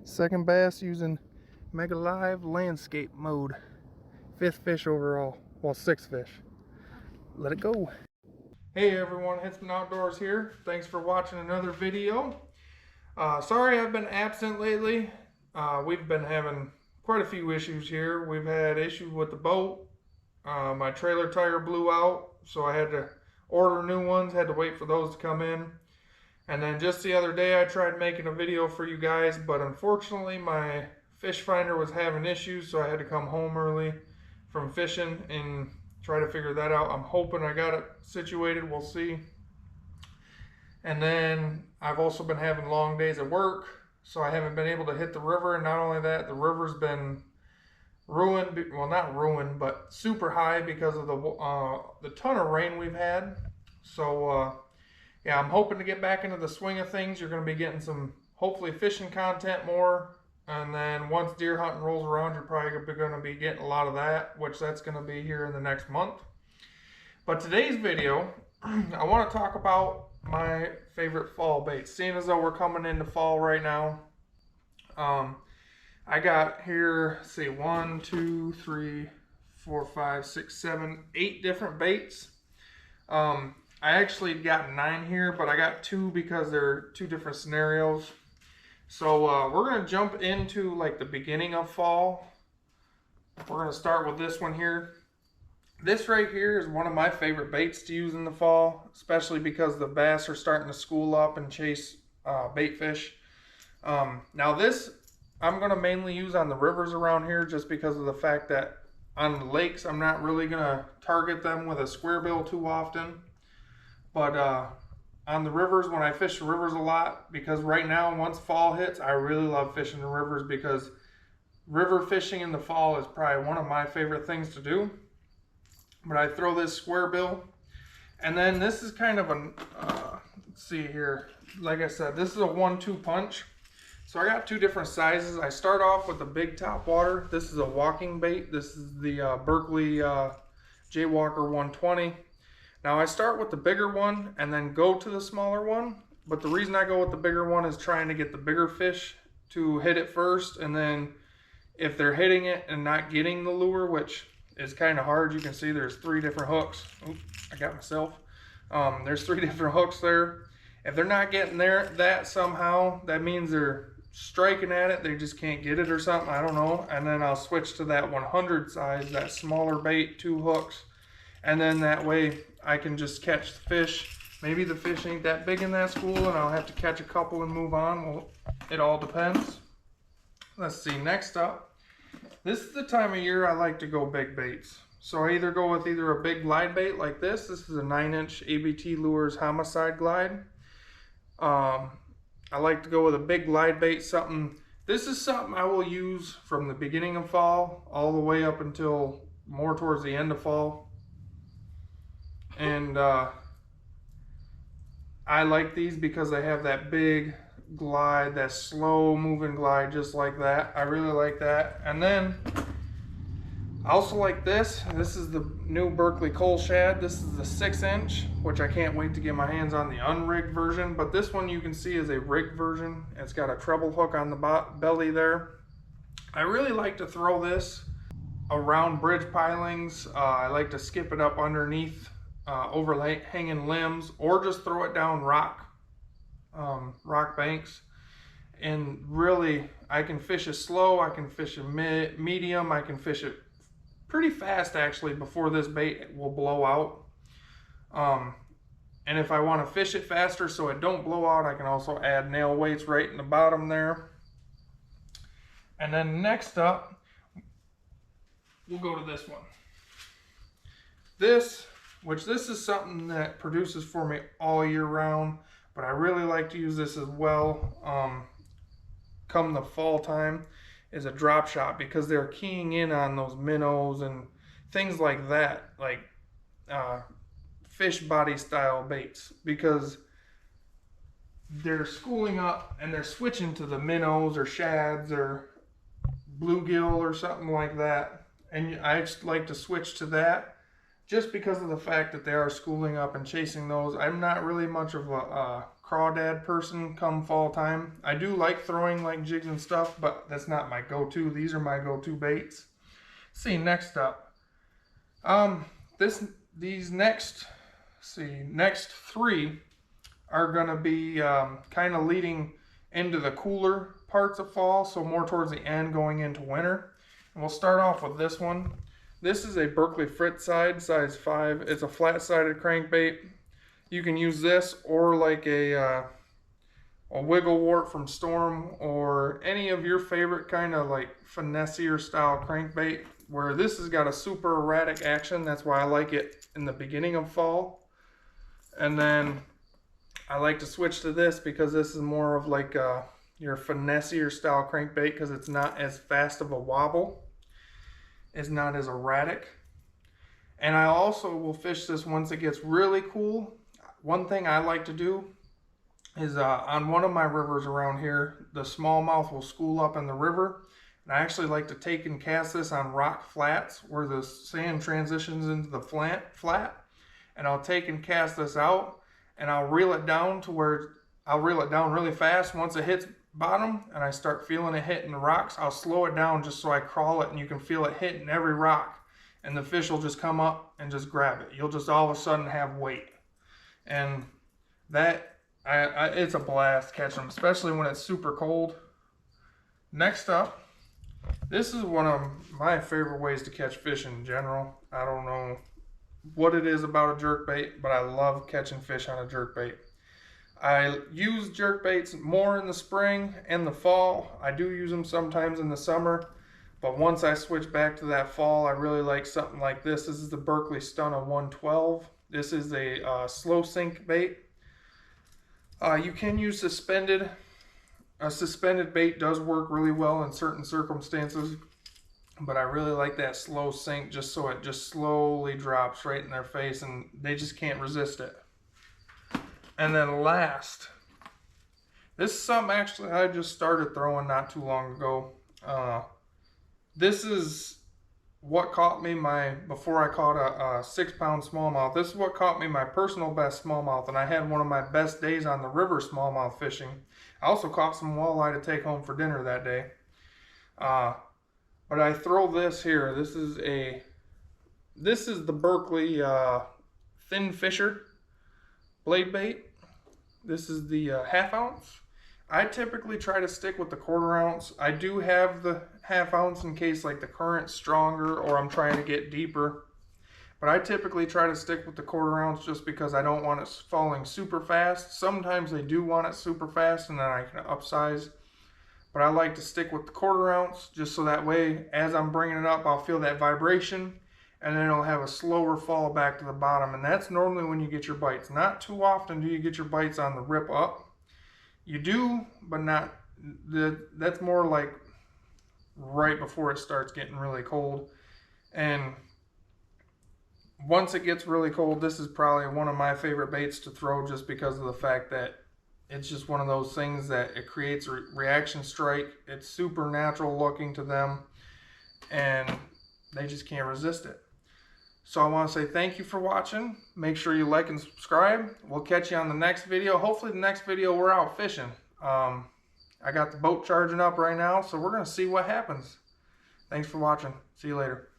Second bass using Mega Live landscape mode. 5th fish overall. Well, 6th fish. Let it go. Hey everyone, Hitsman Outdoors here. Thanks for watching another video. Sorry I've been absent lately. We've been having quite a few issues here. We've had issues with the boat. My trailer tire blew out, so I had to order new ones, had to wait for those to come in. And then just the other day I tried making a video for you guys, but unfortunately my fish finder was having issues, so I had to come home early from fishing and try to figure that out. I'm hoping I got it situated, we'll see. And then I've also been having long days at work, so I haven't been able to hit the river. And not only that, the river's been ruined, well not ruined, but super high because of the ton of rain we've had. So yeah, I'm hoping to get back into the swing of things. You're going to be getting some, hopefully, fishing content more. And then once deer hunting rolls around, you're probably going to be getting a lot of that, which that's going to be here in the next month. But today's video, I want to talk about my favorite fall baits. Seeing as though we're coming into fall right now, I got here, let's see, 1, 2, 3, 4, 5, 6, 7, 8 different baits. I actually got 9 here, but I got 2 because they're 2 different scenarios. So we're going to jump into like the beginning of fall. We're going to start with this one here. This right here is one of my favorite baits to use in the fall, especially because the bass are starting to school up and chase bait fish. Now this I'm going to mainly use on the rivers around here just because of the fact that on the lakes I'm not really going to target them with a square bill too often. But on the rivers, when I fish the rivers a lot, because right now, once fall hits, I really love fishing the rivers because river fishing in the fall is probably one of my favorite things to do. But I throw this square bill, and then this is kind of a, let's see here, like I said, this is a 1-2 punch. So I got 2 different sizes. I start off with the big top water. This is a walking bait. This is the Berkley Jaywalker 120. Now I start with the bigger one and then go to the smaller one, but the reason I go with the bigger one is trying to get the bigger fish to hit it first, and then if they're hitting it and not getting the lure, which is kind of hard, you can see there's 3 different hooks. Oops, I got myself. There's 3 different hooks there. If they're not getting that somehow, that means they're striking at it, they just can't get it or something, I don't know. And then I'll switch to that 100 size, that smaller bait, 2 hooks. And then that way I can just catch the fish. Maybe the fish ain't that big in that school and I'll have to catch a couple and move on. Well, it all depends. Let's see, next up. This is the time of year I like to go big baits. So I either go with either a big glide bait like this. This is a 9-inch ABT Lures Homicide Glide. I like to go with a big glide bait, something. This is something I will use from the beginning of fall all the way up until more towards the end of fall. And I like these because they have that big glide, that slow moving glide, just like that. I really like that. And then I also like this. This is the new Berkley Coal Shad. This is the 6-inch, which I can't wait to get my hands on the unrigged version. But this one you can see is a rigged version. It's got a treble hook on the belly there. I really like to throw this around bridge pilings. I like to skip it up underneath overhanging limbs, or just throw it down rock banks. And really, I can fish it slow, I can fish it medium, I can fish it pretty fast actually before this bait will blow out. And if I want to fish it faster so it don't blow out, I can also add nail weights right in the bottom there. And then next up, we'll go to this one. This is something that produces for me all year round, but I really like to use this as well come the fall time, is a drop shot, because they're keying in on those minnows and things like that, like fish body style baits, because they're schooling up and they're switching to the minnows or shads or bluegill or something like that. And I just like to switch to that just because of the fact that they are schooling up and chasing those. I'm not really much of a crawdad person come fall time. I do like throwing like jigs and stuff, but that's not my go-to. These are my go-to baits. Let's see, next up. These next three are gonna be kind of leading into the cooler parts of fall, so more towards the end going into winter. And we'll start off with this one. This is a Berkley Frittside size 5. It's a flat-sided crankbait. You can use this or like a Wiggle Wart from Storm, or any of your favorite kind of like finessier style crankbait, where this has got a super erratic action. That's why I like it in the beginning of fall. And then I like to switch to this because this is more of like your finessier style crankbait, because it's not as fast of a wobble. It's not as erratic. And I also will fish this once it gets really cool. One thing I like to do is on one of my rivers around here, the smallmouth will school up in the river. And I actually like to take and cast this on rock flats where the sand transitions into the flat. And I'll take and cast this out, and I'll reel it down to where I'll reel it down really fast. Once it hits bottom and I start feeling it hitting the rocks, I'll slow it down just so I crawl it and you can feel it hitting every rock. And the fish will just come up and just grab it. You'll just all of a sudden have weight. And that, it's a blast catching them, especially when it's super cold. Next up, this is one of my favorite ways to catch fish in general. I don't know what it is about a jerkbait, but I love catching fish on a jerkbait. I use jerkbaits more in the spring and the fall. I do use them sometimes in the summer, but once I switch back to that fall, I really like something like this. This is the Berkley Stunna 112. This is a slow sink bait. You can use suspended. A suspended bait does work really well in certain circumstances, but I really like that slow sink, just so it just slowly drops right in their face and they just can't resist it. And then last, this is something actually I just started throwing not too long ago. This is what caught me before I caught a 6-pound smallmouth. This is what caught me my personal best smallmouth, and I had one of my best days on the river smallmouth fishing. I also caught some walleye to take home for dinner that day. But I throw this here. This is the Berkley Thin Fisher blade bait. This is the 1/2 ounce. I typically try to stick with the 1/4 ounce. I do have the 1/2 ounce in case like the current's stronger or I'm trying to get deeper. But I typically try to stick with the 1/4 ounce just because I don't want it falling super fast. Sometimes they do want it super fast and then I can upsize. But I like to stick with the 1/4 ounce just so that way as I'm bringing it up, I'll feel that vibration, and then it'll have a slower fall back to the bottom. And that's normally when you get your bites. Not too often do you get your bites on the rip up. You do, but not. That's more like right before it starts getting really cold. And once it gets really cold, this is probably one of my favorite baits to throw, just because of the fact that it's just one of those things that it creates a reaction strike. It's super natural looking to them, and they just can't resist it. So I want to say thank you for watching. Make sure you like and subscribe. We'll catch you on the next video. Hopefully the next video we're out fishing. I got the boat charging up right now, so we're going to see what happens. Thanks for watching. See you later.